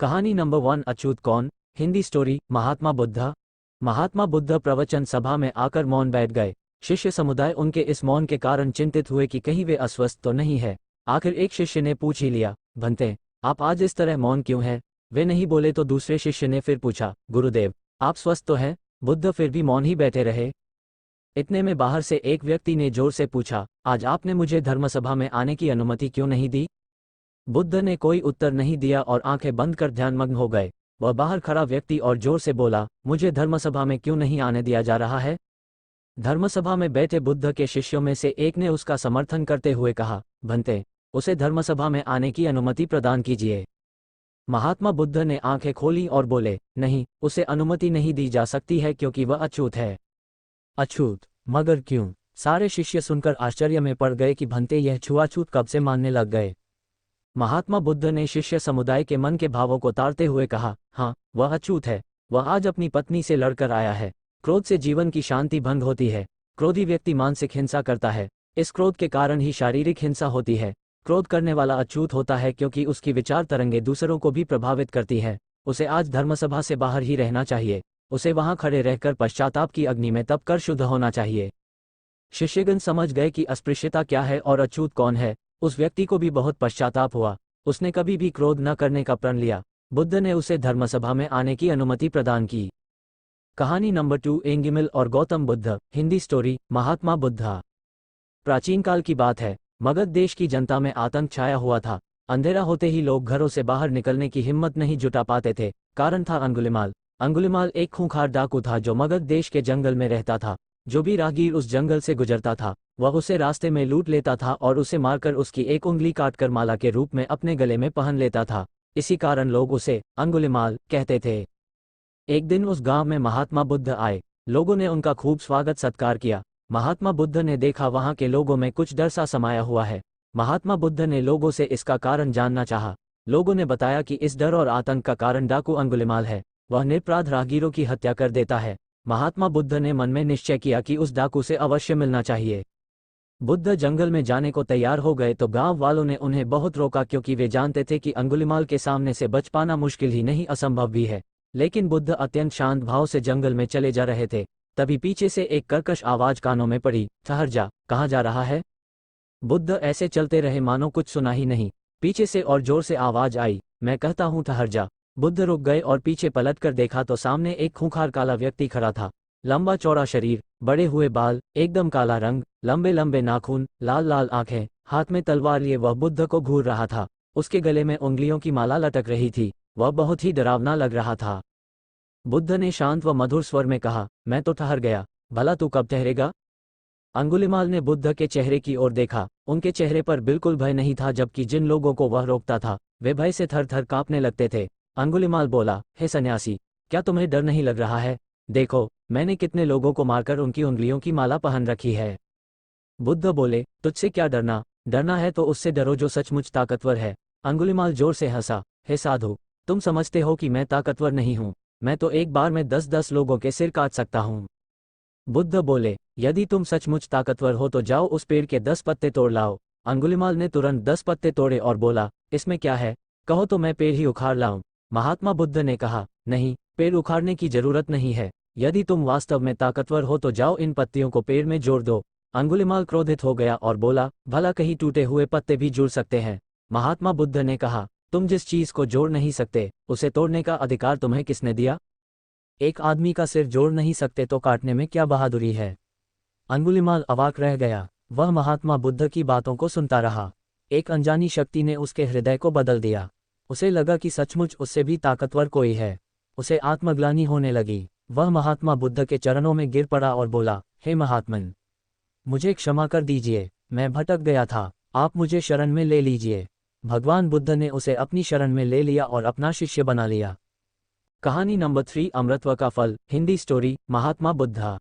कहानी नंबर 1 अछूत कौन। हिंदी स्टोरी महात्मा बुद्ध। महात्मा बुद्ध प्रवचन सभा में आकर मौन बैठ गए। शिष्य समुदाय उनके इस मौन के कारण चिंतित हुए कि कहीं वे अस्वस्थ तो नहीं है। आखिर एक शिष्य ने पूछ ही लिया, भंते आप आज इस तरह मौन क्यों हैं? वे नहीं बोले तो दूसरे शिष्य ने फिर पूछा, गुरुदेव आप स्वस्थ तो हैं? बुद्ध फिर भी मौन ही बैठे रहे। इतने में बाहर से एक व्यक्ति ने जोर से पूछा, आज आपने मुझे धर्मसभा में आने की अनुमति क्यों नहीं दी? बुद्ध ने कोई उत्तर नहीं दिया और आंखें बंद कर ध्यानमग्न हो गए। वह बाहर खड़ा व्यक्ति और जोर से बोला, मुझे धर्मसभा में क्यों नहीं आने दिया जा रहा है? धर्मसभा में बैठे बुद्ध के शिष्यों में से एक ने उसका समर्थन करते हुए कहा, भंते उसे धर्मसभा में आने की अनुमति प्रदान कीजिए। महात्मा बुद्ध ने आंखें खोली और बोले, नहीं, उसे अनुमति नहीं दी जा सकती है क्योंकि वह अछूत है। अछूत? मगर क्यों? सारे शिष्य सुनकर आश्चर्य में पड़ गए कि भंते यह छुआछूत कब से मानने लग गए। महात्मा बुद्ध ने शिष्य समुदाय के मन के भावों को ताड़ते हुए कहा, हाँ वह अछूत है। वह आज अपनी पत्नी से लड़कर आया है। क्रोध से जीवन की शांति भंग होती है। क्रोधी व्यक्ति मानसिक हिंसा करता है। इस क्रोध के कारण ही शारीरिक हिंसा होती है। क्रोध करने वाला अछूत होता है क्योंकि उसकी विचार तरंगे दूसरों को भी प्रभावित करती है। उसे आज धर्मसभा से बाहर ही रहना चाहिए। उसे वहां खड़े रहकर पश्चाताप की अग्नि में तप कर शुद्ध होना चाहिए। शिष्यगण समझ गए कि अस्पृश्यता क्या है और अछूत कौन है। उस व्यक्ति को भी बहुत पश्चाताप हुआ। उसने कभी भी क्रोध न करने का प्रण लिया। बुद्ध ने उसे धर्मसभा में आने की अनुमति प्रदान की। कहानी नंबर 2 एंगिमिल और गौतम बुद्ध। हिंदी स्टोरी महात्मा बुद्ध। प्राचीन काल की बात है। मगध देश की जनता में आतंक छाया हुआ था। अंधेरा होते ही लोग घरों से बाहर निकलने की हिम्मत नहीं जुटा पाते थे। कारण था अंगुलिमाल। अंगुलिमाल एक खूंखार डाकू था जो मगध देश के जंगल में रहता था। जो भी राहगीर उस जंगल से गुजरता था वह उसे रास्ते में लूट लेता था और उसे मारकर उसकी एक उंगली काटकर माला के रूप में अपने गले में पहन लेता था। इसी कारण लोग उसे अंगुलिमाल कहते थे। एक दिन उस गांव में महात्मा बुद्ध आए। लोगों ने उनका खूब स्वागत सत्कार किया। महात्मा बुद्ध ने देखा वहां के लोगों में कुछ डर सा समाया हुआ है। महात्मा बुद्ध ने लोगों से इसका कारण जानना चाहा। लोगों ने बताया कि इस डर और आतंक का कारण डाकू अंगुलिमाल है। वह निरपराध राहगीरों की हत्या कर देता है। महात्मा बुद्ध ने मन में निश्चय किया कि उस डाकू से अवश्य मिलना चाहिए। बुद्ध जंगल में जाने को तैयार हो गए तो गांव वालों ने उन्हें बहुत रोका क्योंकि वे जानते थे कि अंगुलिमाल के सामने से बच पाना मुश्किल ही नहीं असंभव भी है। लेकिन बुद्ध अत्यंत शांत भाव से जंगल में चले जा रहे थे। तभी पीछे से एक कर्कश आवाज कानों में पड़ी, ठहर जा, कहाँ जा रहा है? बुद्ध ऐसे चलते रहे मानो कुछ सुना ही नहीं। पीछे से और जोर से आवाज आई, मैं कहता हूँ ठहर जा। बुद्ध रुक गए और पीछे पलट कर देखा तो सामने एक खूंखार काला व्यक्ति खड़ा था। लंबा चौड़ा शरीर, बड़े हुए बाल, एकदम काला रंग, लंबे लंबे नाखून, लाल लाल आंखें, हाथ में तलवार लिए वह बुद्ध को घूर रहा था। उसके गले में उंगलियों की माला लटक रही थी। वह बहुत ही डरावना लग रहा था। बुद्ध ने शांत व मधुर स्वर में कहा, मैं तो ठहर गया, भला तू कब ठहरेगा? अंगुलिमाल ने बुद्ध के चेहरे की ओर देखा। उनके चेहरे पर बिल्कुल भय नहीं था, जबकि जिन लोगों को वह रोकता था वे भय से थर थर कांपने लगते थे। अंगुलिमाल बोला, हे सन्यासी, क्या तुम्हें डर नहीं लग रहा है? देखो, मैंने कितने लोगों को मारकर उनकी उंगलियों की माला पहन रखी है। बुद्ध बोले, तुझसे क्या डरना? डरना है तो उससे डरो जो सचमुच ताकतवर है। अंगुलिमाल जोर से हंसा, हे साधु, तुम समझते हो कि मैं ताकतवर नहीं हूँ। मैं तो एक बार में 10-10 लोगों के सिर काट सकता हूँ। बुद्ध बोले, यदि तुम सचमुच ताकतवर हो तो जाओ उस पेड़ के 10 पत्ते तोड़ लाओ। अंगुलिमाल ने तुरंत 10 पत्ते तोड़े और बोला, इसमें क्या है? कहो तो मैं पेड़ ही उखाड़ लाऊं। महात्मा बुद्ध ने कहा, नहीं, पेड़ उखाड़ने की जरूरत नहीं है। यदि तुम वास्तव में ताकतवर हो तो जाओ इन पत्तियों को पेड़ में जोड़ दो। अंगुलिमाल क्रोधित हो गया और बोला, भला कहीं टूटे हुए पत्ते भी जुड़ सकते हैं? महात्मा बुद्ध ने कहा, तुम जिस चीज को जोड़ नहीं सकते उसे तोड़ने का अधिकार तुम्हें किसने दिया? एक आदमी का सिर जोड़ नहीं सकते तो काटने में क्या बहादुरी है? अंगुलिमाल अवाक रह गया। वह महात्मा बुद्ध की बातों को सुनता रहा। एक अनजानी शक्ति ने उसके हृदय को बदल दिया। उसे लगा कि सचमुच उससे भी ताकतवर कोई है। उसे आत्मग्लानि होने लगी। वह महात्मा बुद्ध के चरणों में गिर पड़ा और बोला, हे महात्मन, मुझे क्षमा कर दीजिए, मैं भटक गया था, आप मुझे शरण में ले लीजिए। भगवान बुद्ध ने उसे अपनी शरण में ले लिया और अपना शिष्य बना लिया। कहानी नंबर 3 अमृतत्व का फल। हिंदी स्टोरी महात्मा बुद्ध।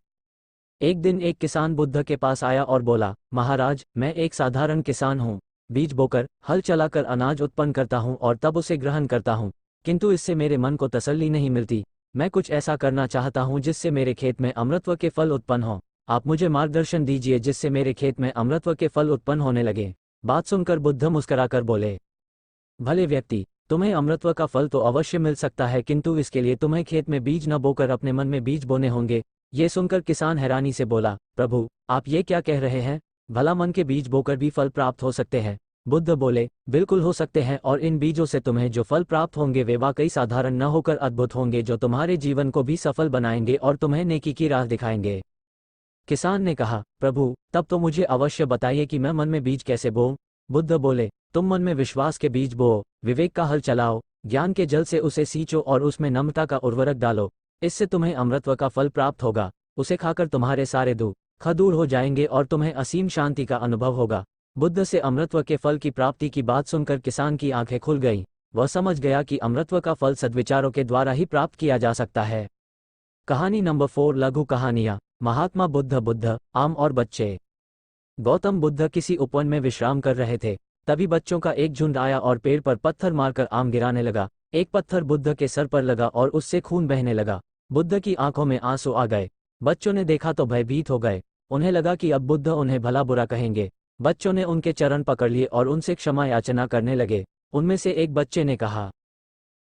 एक दिन एक किसान बुद्ध के पास आया और बोला, महाराज, मैं एक साधारण किसान हूँ। बीज बोकर, हल चलाकर अनाज उत्पन्न करता हूँ और तब उसे ग्रहण करता हूँ, किंतु इससे मेरे मन को तसल्ली नहीं मिलती। मैं कुछ ऐसा करना चाहता हूँ जिससे मेरे खेत में अमृतत्व के फल उत्पन्न हो। आप मुझे मार्गदर्शन दीजिए जिससे मेरे खेत में अमृतत्व के फल उत्पन्न होने लगे। बात सुनकर बुद्ध मुस्कराकर बोले, भले व्यक्ति, तुम्हें अमृतत्व का फल तो अवश्य मिल सकता है, किंतु इसके लिए तुम्हें खेत में बीज न बोकर अपने मन में बीज बोने होंगे। ये सुनकर किसान हैरानी से बोला, प्रभु आप ये क्या कह रहे हैं? भला मन के बीज बोकर भी फल प्राप्त हो सकते हैं? बुद्ध बोले, बिल्कुल हो सकते हैं, और इन बीजों से तुम्हें जो फल प्राप्त होंगे वे वाकई साधारण न होकर अद्भुत होंगे, जो तुम्हारे जीवन को भी सफल बनाएंगे और तुम्हें नेकी की राह दिखाएंगे। किसान ने कहा, प्रभु तब तो मुझे अवश्य बताइए कि मैं मन में बीज कैसे बोऊं? बुद्ध बोले, तुम मन में विश्वास के बीज बोओ, विवेक का हल चलाओ, ज्ञान के जल से उसे सींचो और उसमें नम्रता का उर्वरक डालो। इससे तुम्हें अमृतत्व का फल प्राप्त होगा। उसे खाकर तुम्हारे सारे दुख दूर हो जाएंगे और तुम्हें असीम शांति का अनुभव होगा। बुद्ध से अमृतत्व के फल की प्राप्ति की बात सुनकर किसान की आंखें खुल गईं। वह समझ गया कि अमृतत्व का फल सद्विचारों के द्वारा ही प्राप्त किया जा सकता है। कहानी नंबर 4, लघु कहानियां। महात्मा बुद्ध, आम और बच्चे। गौतम बुद्ध किसी उपवन में विश्राम कर रहे थे। तभी बच्चों का एक झुंड आया और पेड़ पर पत्थर मारकर आम गिराने लगा। एक पत्थर बुद्ध के सर पर लगा और उससे खून बहने लगा। बुद्ध की आंखों में आंसू आ गए। बच्चों ने देखा तो भयभीत हो गए। उन्हें लगा कि अब बुद्ध उन्हें भला बुरा कहेंगे। बच्चों ने उनके चरण पकड़ लिए और उनसे क्षमा याचना करने लगे। उनमें से एक बच्चे ने कहा,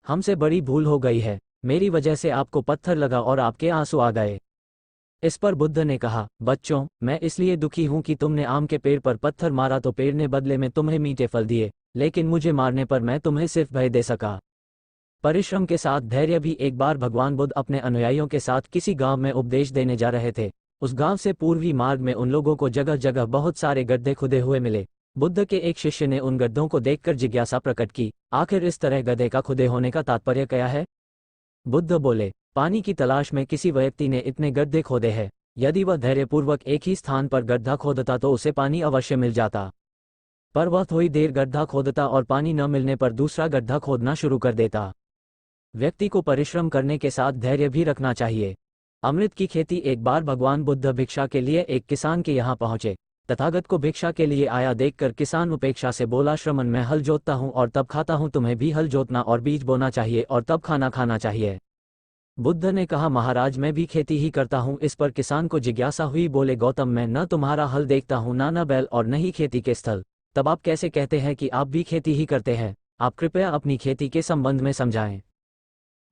हमसे बड़ी भूल हो गई है, मेरी वजह से आपको पत्थर लगा और आपके आंसू आ गए। इस पर बुद्ध ने कहा, बच्चों मैं इसलिए दुखी हूं कि तुमने आम के पेड़ पर पत्थर मारा तो पेड़ ने बदले में तुम्हें मीठे फल दिए, लेकिन मुझे मारने पर मैं तुम्हें सिर्फ भय दे सका। परिश्रम के साथ धैर्य भी। एक बार भगवान बुद्ध अपने अनुयायियों के साथ किसी गांव में उपदेश देने जा रहे थे। उस गांव से पूर्वी मार्ग में उन लोगों को जगह जगह बहुत सारे गड्ढे खुदे हुए मिले। बुद्ध के एक शिष्य ने उन गड्ढों को देखकर जिज्ञासा प्रकट की, आखिर इस तरह गड्ढे का खुदे होने का तात्पर्य क्या है? बुद्ध बोले, पानी की तलाश में किसी व्यक्ति ने इतने गड्ढे खोदे हैं। यदि वह धैर्यपूर्वक एक ही स्थान पर गड्ढा खोदता तो उसे पानी अवश्य मिल जाता, पर वह थोड़ी देर गड्ढा खोदता और पानी न मिलने पर दूसरा गड्ढा खोदना शुरू कर देता। व्यक्ति को परिश्रम करने के साथ धैर्य भी रखना चाहिए। अमृत की खेती। एक बार भगवान बुद्ध भिक्षा के लिए एक किसान के यहाँ पहुंचे। तथागत को भिक्षा के लिए आया देखकर किसान उपेक्षा से बोला, श्रमण मैं हल जोतता हूँ और तब खाता हूँ, तुम्हें भी हल जोतना और बीज बोना चाहिए और तब खाना खाना चाहिए। बुद्ध ने कहा, महाराज मैं भी खेती ही करता हूँ। इस पर किसान को जिज्ञासा हुई। बोले, गौतम मैं न तुम्हारा हल देखता हूँ, ना बैल और न ही खेती के स्थल, तब आप कैसे कहते हैं कि आप भी खेती ही करते हैं? आप कृपया अपनी खेती के संबंध में समझाएं।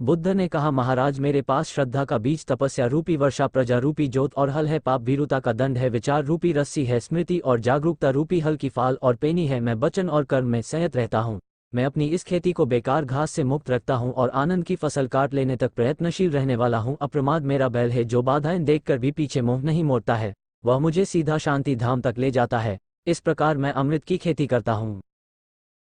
बुद्ध ने कहा, महाराज मेरे पास श्रद्धा का बीज, तपस्या रूपी वर्षा, प्रजा रूपी जोत और हल है, पाप भीरुता का दंड है, विचार रूपी रस्सी है, स्मृति और जागरूकता रूपी हल की फाल और पेनी है। मैं वचन और कर्म में संयत रहता हूँ। मैं अपनी इस खेती को बेकार घास से मुक्त रखता हूँ और आनंद की फसल काट लेने तक प्रयत्नशील रहने वाला हूँ। अप्रमाद मेरा बैल है, जो बाधाएं देखकर भी पीछे मुंह नहीं मोड़ता है। वह मुझे सीधा शांति धाम तक ले जाता है। इस प्रकार मैं अमृत की खेती करता हूँ।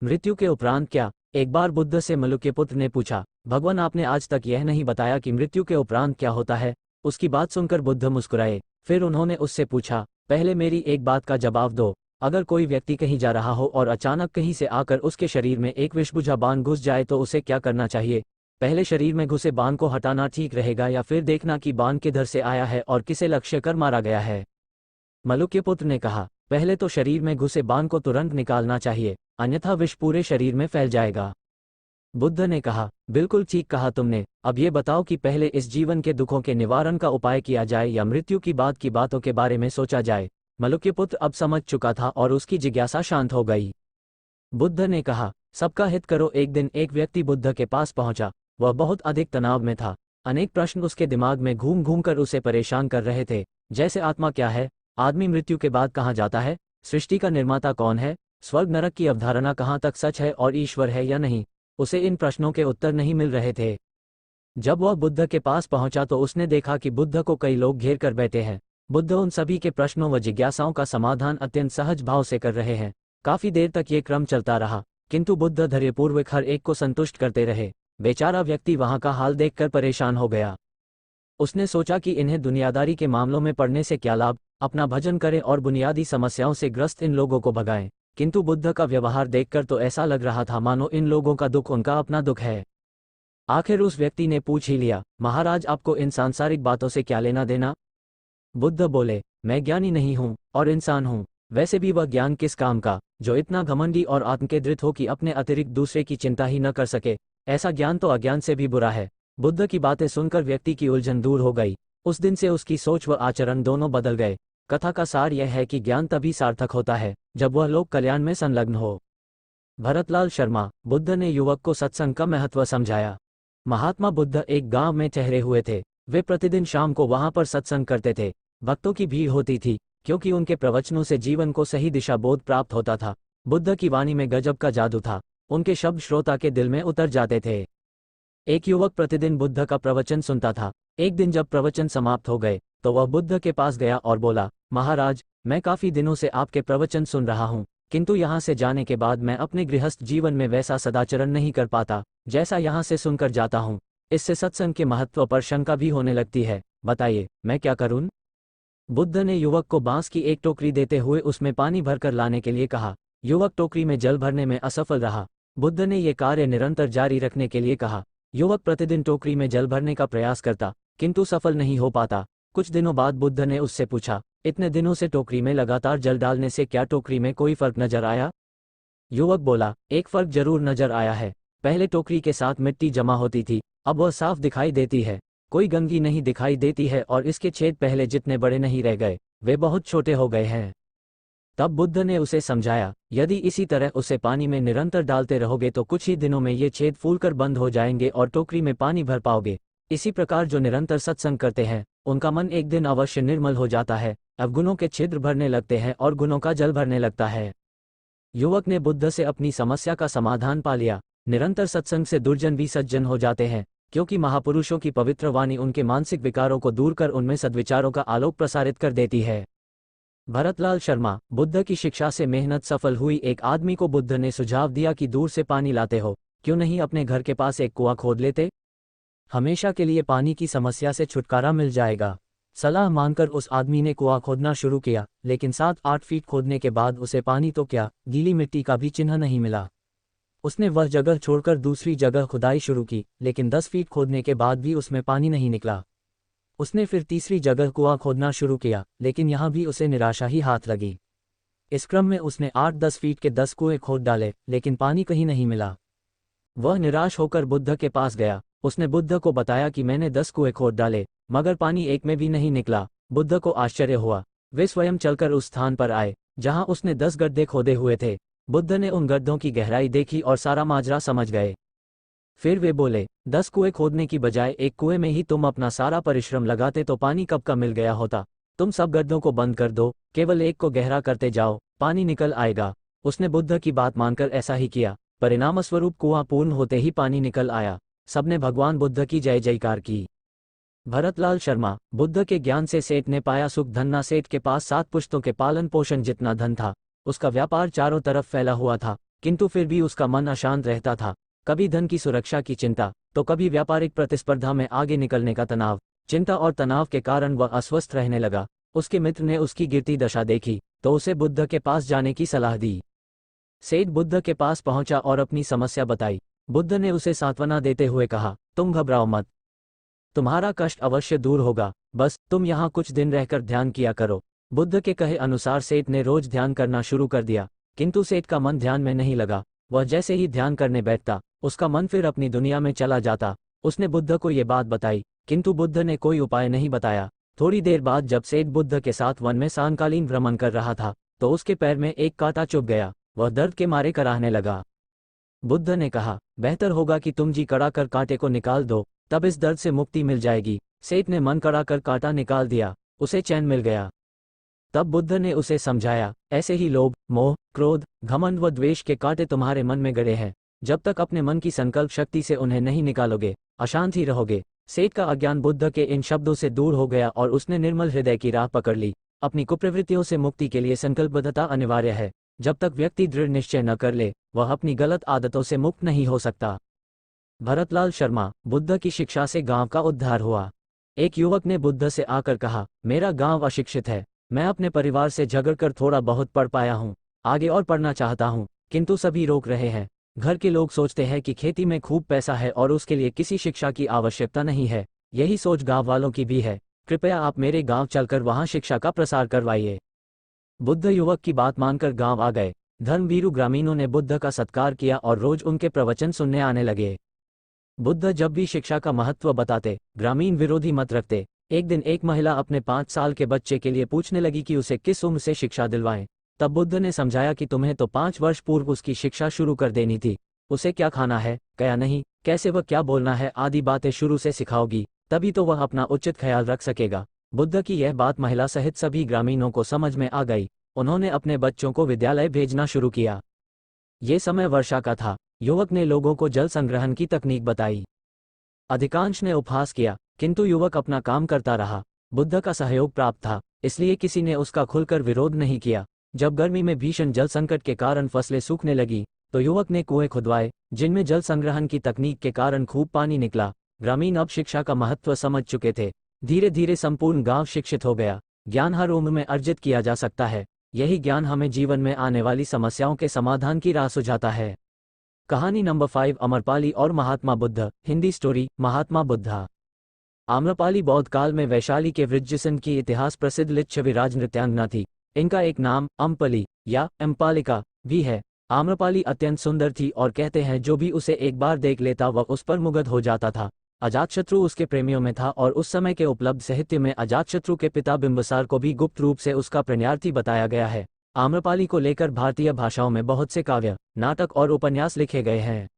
मृत्यु के उपरांत क्या? एक बार बुद्ध से मलुक्य पुत्र ने पूछा, भगवान आपने आज तक यह नहीं बताया कि मृत्यु के उपरांत क्या होता है। उसकी बात सुनकर बुद्ध मुस्कुराए। फिर उन्होंने उससे पूछा, पहले मेरी एक बात का जवाब दो। अगर कोई व्यक्ति कहीं जा रहा हो और अचानक कहीं से आकर उसके शरीर में एक विषबुझा बाण घुस जाए तो उसे क्या करना चाहिए? पहले शरीर में घुसे बाण को हटाना ठीक रहेगा या फिर देखना कि बाण किधर से आया है और किसे लक्ष्य कर मारा गया है? मलुक्य पुत्र ने कहा, पहले तो शरीर में घुसे बाण को तुरंत निकालना चाहिए, अन्यथा विष पूरे शरीर में फैल जाएगा। बुद्ध ने कहा, बिल्कुल ठीक कहा तुमने। अब ये बताओ कि पहले इस जीवन के दुखों के निवारण का उपाय किया जाए या मृत्यु की बाद की बातों के बारे में सोचा जाए? मलुक्य पुत्र अब समझ चुका था और उसकी जिज्ञासा शांत हो गई। बुद्ध ने कहा, सबका हित करो। एक दिन एक व्यक्ति बुद्ध के पास पहुंचा। वह बहुत अधिक तनाव में था। अनेक प्रश्न उसके दिमाग में घूम घूम कर उसे परेशान कर रहे थे, जैसे आत्मा क्या है, आदमी मृत्यु के बाद कहाँ जाता है, सृष्टि का निर्माता कौन है, स्वर्ग नरक की अवधारणा कहाँ तक सच है और ईश्वर है या नहीं। उसे इन प्रश्नों के उत्तर नहीं मिल रहे थे। जब वह बुद्ध के पास पहुंचा तो उसने देखा कि बुद्ध को कई लोग घेर कर बैठे हैं। बुद्ध उन सभी के प्रश्नों व जिज्ञासाओं का समाधान अत्यंत सहज भाव से कर रहे हैं। काफी देर तक ये क्रम चलता रहा, किंतु बुद्ध धैर्यपूर्वक हर एक को संतुष्ट करते रहे। बेचारा व्यक्ति वहां का हाल देखकर परेशान हो गया। उसने सोचा कि इन्हें दुनियादारी के मामलों में पड़ने से क्या लाभ, अपना भजन करें और बुनियादी समस्याओं से ग्रस्त इन लोगों को भगाएं। किंतु बुद्ध का व्यवहार देखकर तो ऐसा लग रहा था मानो इन लोगों का दुख उनका अपना दुख है। आखिर उस व्यक्ति ने पूछ ही लिया, महाराज आपको इन सांसारिक बातों से क्या लेना देना? बुद्ध बोले, मैं ज्ञानी नहीं हूँ और इंसान हूँ। वैसे भी वह ज्ञान किस काम का, जो इतना घमंडी और आत्मकेंद्रित हो कि अपने अतिरिक्त दूसरे की चिंता ही न कर सके। ऐसा ज्ञान तो अज्ञान से भी बुरा है। बुद्ध की बातें सुनकर व्यक्ति की उलझन दूर हो गई। उस दिन से उसकी सोच व आचरण दोनों बदल गए। कथा का सार यह है कि ज्ञान तभी सार्थक होता है जब वह लोक कल्याण में संलग्न हो। भरतलाल शर्मा। बुद्ध ने युवक को सत्संग का महत्व समझाया। महात्मा बुद्ध एक गांव में ठहरे हुए थे। वे प्रतिदिन शाम को वहां पर सत्संग करते थे। भक्तों की भीड़ होती थी, क्योंकि उनके प्रवचनों से जीवन को सही दिशा बोध प्राप्त होता था। बुद्ध की वाणी में गजब का जादू था। उनके शब्द श्रोता के दिल में उतर जाते थे। एक युवक प्रतिदिन बुद्ध का प्रवचन सुनता था। एक दिन जब प्रवचन समाप्त हो गए तो वह बुद्ध के पास गया और बोला, महाराज, मैं काफी दिनों से आपके प्रवचन सुन रहा हूँ, किंतु यहाँ से जाने के बाद मैं अपने गृहस्थ जीवन में वैसा सदाचरण नहीं कर पाता जैसा यहाँ से सुनकर जाता हूँ। इससे सत्संग के महत्व पर शंका भी होने लगती है। बताइए, मैं क्या करूँ? बुद्ध ने युवक को बांस की एक टोकरी देते हुए उसमें पानी भरकर लाने के लिए कहा। युवक टोकरी में जल भरने में असफल रहा। बुद्ध ने ये कार्य निरंतर जारी रखने के लिए कहा। युवक प्रतिदिन टोकरी में जल भरने का प्रयास करता, किंतु सफल नहीं हो पाता। कुछ दिनों बाद बुद्ध ने उससे पूछा, इतने दिनों से टोकरी में लगातार जल डालने से क्या टोकरी में कोई फर्क नजर आया? युवक बोला, एक फर्क जरूर नजर आया है। पहले टोकरी के साथ मिट्टी जमा होती थी, अब वह साफ दिखाई देती है। कोई गंदगी नहीं दिखाई देती है और इसके छेद पहले जितने बड़े नहीं रह गए, वे बहुत छोटे हो गए हैं। तब बुद्ध ने उसे समझाया, यदि इसी तरह उसे पानी में निरंतर डालते रहोगे तो कुछ ही दिनों में ये छेद फूलकर बंद हो जाएंगे और टोकरी में पानी भर पाओगे। इसी प्रकार जो निरंतर सत्संग करते हैं उनका मन एक दिन अवश्य निर्मल हो जाता है। अवगुणों के छिद्र भरने लगते हैं और गुणों का जल भरने लगता है। युवक ने बुद्ध से अपनी समस्या का समाधान पा लिया। निरंतर सत्संग से दुर्जन भी सज्जन हो जाते हैं, क्योंकि महापुरुषों की पवित्र वाणी उनके मानसिक विकारों को दूर कर उनमें सद्विचारों का आलोक प्रसारित कर देती है। भरतलाल शर्मा। बुद्ध की शिक्षा से मेहनत सफल हुई एक आदमी को बुद्ध ने सुझाव दिया कि दूर से पानी लाते हो, क्यों नहीं अपने घर के पास एक कुआं खोद लेते? हमेशा के लिए पानी की समस्या से छुटकारा मिल जाएगा। सलाह मानकर उस आदमी ने कुआं खोदना शुरू किया, लेकिन 7-8 फीट खोदने के बाद उसे पानी तो क्या, गीली मिट्टी का भी चिन्ह नहीं मिला। उसने वह जगह छोड़कर दूसरी जगह खुदाई शुरू की, लेकिन 10 फीट खोदने के बाद भी उसमें पानी नहीं निकला। उसने फिर तीसरी जगह कुआं खोदना शुरू किया, लेकिन यहाँ भी उसे निराशा ही हाथ लगी। इस क्रम में उसने 8-10 फीट के 10 कुएं खोद डाले, लेकिन पानी कहीं नहीं मिला। वह निराश होकर बुद्ध के पास गया। उसने बुद्ध को बताया कि मैंने 10 कुएं खोद डाले, मगर पानी एक में भी नहीं निकला। बुद्ध को आश्चर्य हुआ। वे स्वयं चलकर उस स्थान पर आए जहां उसने 10 गड्ढे खोदे हुए थे। बुद्ध ने उन गड्ढों की गहराई देखी और सारा माजरा समझ गए। फिर वे बोले, 10 कुएं खोदने की बजाय एक कुएं में ही तुम अपना सारा परिश्रम लगाते तो पानी कब का मिल गया होता। तुम सब गड्ढों को बंद कर दो, केवल एक को गहरा करते जाओ, पानी निकल आएगा। उसने बुद्ध की बात मानकर ऐसा ही किया। परिणामस्वरूप कुआं पूर्ण होते ही पानी निकल आया। सबने भगवान बुद्ध की जय जयकार की। भरतलाल शर्मा। बुद्ध के ज्ञान से सेठ ने पाया सुख। धन्ना सेठ के पास 7 पुश्तों के पालन पोषण जितना धन था। उसका व्यापार चारों तरफ फैला हुआ था, किंतु फिर भी उसका मन अशांत रहता था। कभी धन की सुरक्षा की चिंता, तो कभी व्यापारिक प्रतिस्पर्धा में आगे निकलने का तनाव। चिंता और तनाव के कारण वह अस्वस्थ रहने लगा। उसके मित्र ने उसकी गिरती दशा देखी तो उसे बुद्ध के पास जाने की सलाह दी। सेठ बुद्ध के पास पहुंचा और अपनी समस्या बताई। बुद्ध ने उसे सांत्वना देते हुए कहा, तुम घबराओ मत, तुम्हारा कष्ट अवश्य दूर होगा, बस तुम यहाँ कुछ दिन रहकर ध्यान किया करो। बुद्ध के कहे अनुसार सेठ ने रोज ध्यान करना शुरू कर दिया, किंतु सेठ का मन ध्यान में नहीं लगा। वह जैसे ही ध्यान करने बैठता, उसका मन फिर अपनी दुनिया में चला जाता। उसने बुद्ध को ये बात बताई, किंतु बुद्ध ने कोई उपाय नहीं बताया। थोड़ी देर बाद जब सेठ बुद्ध के साथ वन में सायंकालीन भ्रमण कर रहा था, तो उसके पैर में एक कांटा चुभ गया। वह दर्द के मारे कराहने लगा। बुद्ध ने कहा, बेहतर होगा कि तुम जी कड़ा कर कांटे को निकाल दो, तब इस दर्द से मुक्ति मिल जाएगी। सेठ ने मन कड़ा कर कांटा निकाल दिया, उसे चैन मिल गया। तब बुद्ध ने उसे समझाया, ऐसे ही लोभ, मोह, क्रोध, घमंड व द्वेष के कांटे तुम्हारे मन में गड़े हैं। जब तक अपने मन की संकल्प शक्ति से उन्हें नहीं निकालोगे, अशांत ही रहोगे। सेठ का अज्ञान बुद्ध के इन शब्दों से दूर हो गया और उसने निर्मल हृदय की राह पकड़ ली। अपनी कुप्रवृत्तियों से मुक्ति के लिए संकल्पबद्धता अनिवार्य है। जब तक व्यक्ति दृढ़ निश्चय न कर ले, वह अपनी गलत आदतों से मुक्त नहीं हो सकता। भरतलाल शर्मा। बुद्ध की शिक्षा से गांव का उद्धार हुआ। एक युवक ने बुद्ध से आकर कहा, मेरा गांव अशिक्षित है। मैं अपने परिवार से झगड़कर थोड़ा बहुत पढ़ पाया हूँ। आगे और पढ़ना चाहता हूँ, किंतु सभी रोक रहे हैं। घर के लोग सोचते हैं कि खेती में खूब पैसा है और उसके लिए किसी शिक्षा की आवश्यकता नहीं है। यही सोच गांव वालों की भी है। कृपया आप मेरे गांव चलकर वहां शिक्षा का प्रसार करवाइए। बुद्ध युवक की बात मानकर गांव आ गए। धर्मवीरू ग्रामीणों ने बुद्ध का सत्कार किया और रोज उनके प्रवचन सुनने आने लगे। बुद्ध जब भी शिक्षा का महत्व बताते, ग्रामीण विरोधी मत रखते। एक दिन एक महिला अपने 5 साल के बच्चे के लिए पूछने लगी कि उसे किस उम्र से शिक्षा दिलवाएं। तब बुद्ध ने समझाया कि तुम्हें तो 5 वर्ष पूर्व उसकी शिक्षा शुरू कर देनी थी। उसे क्या खाना है, क्या नहीं, कैसे वह क्या बोलना है आदि बातें शुरू से सिखाओगी, तभी तो वह अपना उचित ख्याल रख सकेगा। बुद्ध की यह बात महिला सहित सभी ग्रामीणों को समझ में आ गई। उन्होंने अपने बच्चों को विद्यालय भेजना शुरू किया। ये समय वर्षा का था। युवक ने लोगों को जल संग्रहण की तकनीक बताई। अधिकांश ने उपहास किया, किंतु युवक अपना काम करता रहा। बुद्ध का सहयोग प्राप्त था, इसलिए किसी ने उसका खुलकर विरोध नहीं किया। जब गर्मी में भीषण जल संकट के कारण फसलें सूखने लगी, तो युवक ने कुएं खुदवाए, जिनमें जल संग्रहण की तकनीक के कारण खूब पानी निकला। ग्रामीण अब शिक्षा का महत्व समझ चुके थे। धीरे धीरे संपूर्ण गांव शिक्षित हो गया। ज्ञान हर उम्र में अर्जित किया जा सकता है। यही ज्ञान हमें जीवन में आने वाली समस्याओं के समाधान की राह सुझाता है। कहानी नंबर 5, अमरपाली और महात्मा बुद्ध। हिंदी स्टोरी, महात्मा बुद्ध। आम्रपाली बौद्ध काल में वैशाली के वृज्रसेन की इतिहास प्रसिद्ध लिच्छवी राज नृत्यांगना थी। इनका एक नाम अम्पली या एम्पालिका भी है। आम्रपाली अत्यंत सुंदर थी और कहते हैं जो भी उसे एक बार देख लेता वह उस पर मुग्ध हो जाता था। अजातशत्रु उसके प्रेमियों में था और उस समय के उपलब्ध साहित्य में अजातशत्रु के पिता बिंबिसार को भी गुप्त रूप से उसका प्रणयार्थी बताया गया है। आम्रपाली को लेकर भारतीय भाषाओं में बहुत से काव्य, नाटक और उपन्यास लिखे गए हैं।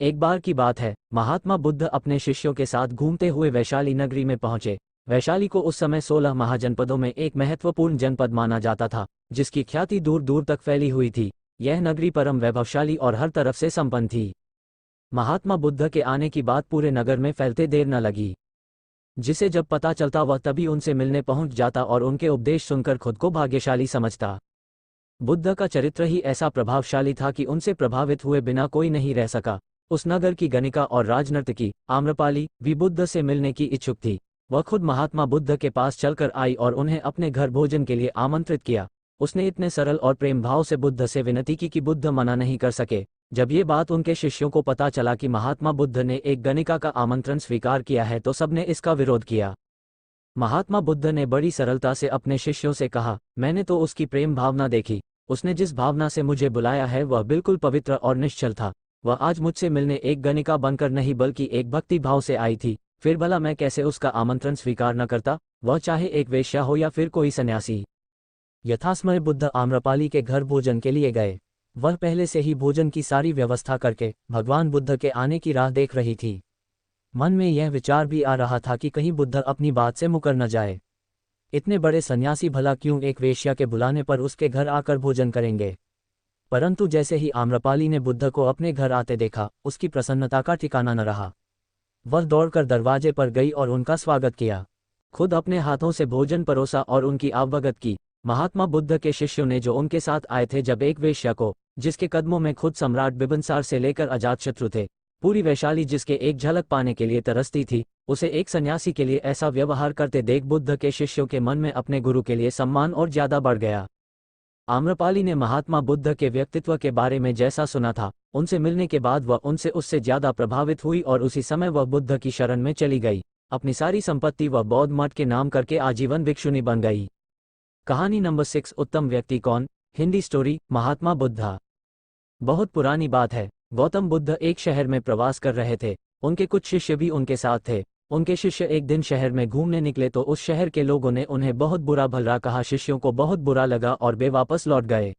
एक बार की बात है, महात्मा बुद्ध अपने शिष्यों के साथ घूमते हुए वैशाली नगरी में पहुंचे। वैशाली को उस समय 16 महाजनपदों में एक महत्वपूर्ण जनपद माना जाता था, जिसकी ख्याति दूर दूर तक फैली हुई थी। यह नगरी परम वैभवशाली और हर तरफ से संपन्न थी। महात्मा बुद्ध के आने की बात पूरे नगर में फैलते देर न लगी। जिसे जब पता चलता वह तभी उनसे मिलने पहुंच जाता और उनके उपदेश सुनकर खुद को भाग्यशाली समझता। बुद्ध का चरित्र ही ऐसा प्रभावशाली था कि उनसे प्रभावित हुए बिना कोई नहीं रह सका। उस नगर की गणिका और राजनर्तकी आम्रपाली भी बुद्ध से मिलने की इच्छुक थी। वह खुद महात्मा बुद्ध के पास चलकर आई और उन्हें अपने घर भोजन के लिए आमंत्रित किया। उसने इतने सरल और प्रेम भाव से बुद्ध से विनती की कि बुद्ध मना नहीं कर सके। जब ये बात उनके शिष्यों को पता चला कि महात्मा बुद्ध ने एक गणिका का आमंत्रण स्वीकार किया है तो सबने इसका विरोध किया। महात्मा बुद्ध ने बड़ी सरलता से अपने शिष्यों से कहा, मैंने तो उसकी प्रेम भावना देखी। उसने जिस भावना से मुझे बुलाया है वह बिल्कुल पवित्र और निश्चल था। वह आज मुझसे मिलने एक गणिका बनकर नहीं बल्कि एक भक्ति भाव से आई थी। फिर भला मैं कैसे उसका आमंत्रण स्वीकार न करता, वह चाहे एक वेश्या हो या फिर कोई सन्यासी। यथासमय बुद्ध आम्रपाली के घर भोजन के लिए गए। वह पहले से ही भोजन की सारी व्यवस्था करके भगवान बुद्ध के आने की राह देख रही थी। मन में यह विचार भी आ रहा था कि कहीं बुद्ध अपनी बात से मुकर न जाए। इतने बड़े सन्यासी भला क्यों एक वेश्या के बुलाने पर उसके घर आकर भोजन करेंगे। परंतु जैसे ही आम्रपाली ने बुद्ध को अपने घर आते देखा, उसकी प्रसन्नता का ठिकाना न रहा। वह दौड़कर दरवाजे पर गई और उनका स्वागत किया। खुद अपने हाथों से भोजन परोसा और उनकी अवगत की। महात्मा बुद्ध के शिष्यों ने जो उनके साथ आए थे, जब एक वेश्या को, जिसके कदमों में खुद सम्राट बिंबिसार से लेकर अजातशत्रु थे, पूरी वैशाली जिसके एक झलक पाने के लिए तरसती थी, उसे एक सन्यासी के लिए ऐसा व्यवहार करते देख बुद्ध के शिष्यों के मन में अपने गुरु के लिए सम्मान और ज्यादा बढ़ गया। आम्रपाली ने महात्मा बुद्ध के व्यक्तित्व के बारे में जैसा सुना था, उनसे मिलने के बाद वह उससे ज्यादा प्रभावित हुई और उसी समय वह बुद्ध की शरण में चली गई। अपनी सारी संपत्ति वह बौद्ध मठ के नाम करके आजीवन भिक्षुनी बन गई। कहानी नंबर 6, उत्तम व्यक्ति कौन। हिंदी स्टोरी, महात्मा बुद्ध। बहुत पुरानी बात है। गौतम बुद्ध एक शहर में प्रवास कर रहे थे। उनके कुछ शिष्य भी उनके साथ थे। उनके शिष्य एक दिन शहर में घूमने निकले तो उस शहर के लोगों ने उन्हें बहुत बुरा भला कहा। शिष्यों को बहुत बुरा लगा और वे वापस लौट गए।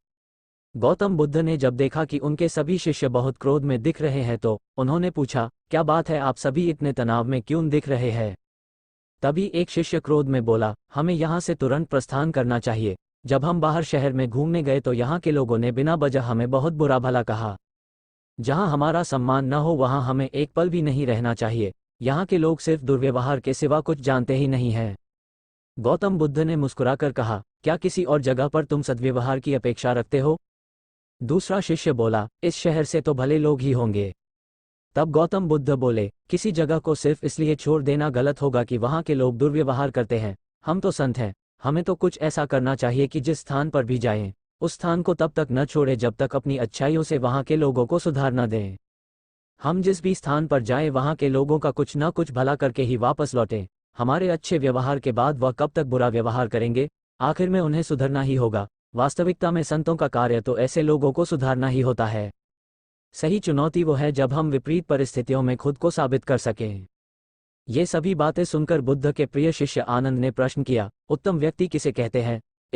गौतम बुद्ध ने जब देखा कि उनके सभी शिष्य बहुत क्रोध में दिख रहे हैं तो उन्होंने पूछा, क्या बात है, आप सभी इतने तनाव में क्यों दिख रहे हैं। तभी एक शिष्य क्रोध में बोला, हमें यहाँ से तुरंत प्रस्थान करना चाहिए। जब हम बाहर शहर में घूमने गए तो यहाँ के लोगों ने बिना वजह हमें बहुत बुरा भला कहा। जहाँ हमारा सम्मान न हो वहाँ हमें एक पल भी नहीं रहना चाहिए। यहाँ के लोग सिर्फ दुर्व्यवहार के सिवा कुछ जानते ही नहीं हैं। गौतम बुद्ध ने मुस्कुराकर कहा, क्या किसी और जगह पर तुम सद्व्यवहार की अपेक्षा रखते हो। दूसरा शिष्य बोला, इस शहर से तो भले लोग ही होंगे। तब गौतम बुद्ध बोले, किसी जगह को सिर्फ इसलिए छोड़ देना गलत होगा कि वहाँ के लोग दुर्व्यवहार करते हैं। हम तो संत हैं, हमें तो कुछ ऐसा करना चाहिए कि जिस स्थान पर भी जाएं, उस स्थान को तब तक न छोड़े जब तक अपनी अच्छाइयों से वहाँ के लोगों को सुधार न दें। हम जिस भी स्थान पर जाएं वहाँ के लोगों का कुछ न कुछ भला करके ही वापस लौटें। हमारे अच्छे व्यवहार के बाद वह कब तक बुरा व्यवहार करेंगे, आखिर में उन्हें सुधरना ही होगा। वास्तविकता में संतों का कार्य तो ऐसे लोगों को सुधारना ही होता है। सही चुनौती वो है जब हम विपरीत परिस्थितियों में खुद को साबित कर सकें। ये सभी बातें सुनकर बुद्ध के प्रिय शिष्य आनंद ने प्रश्न किया, उत्तम व्यक्ति किसे कहते हैं।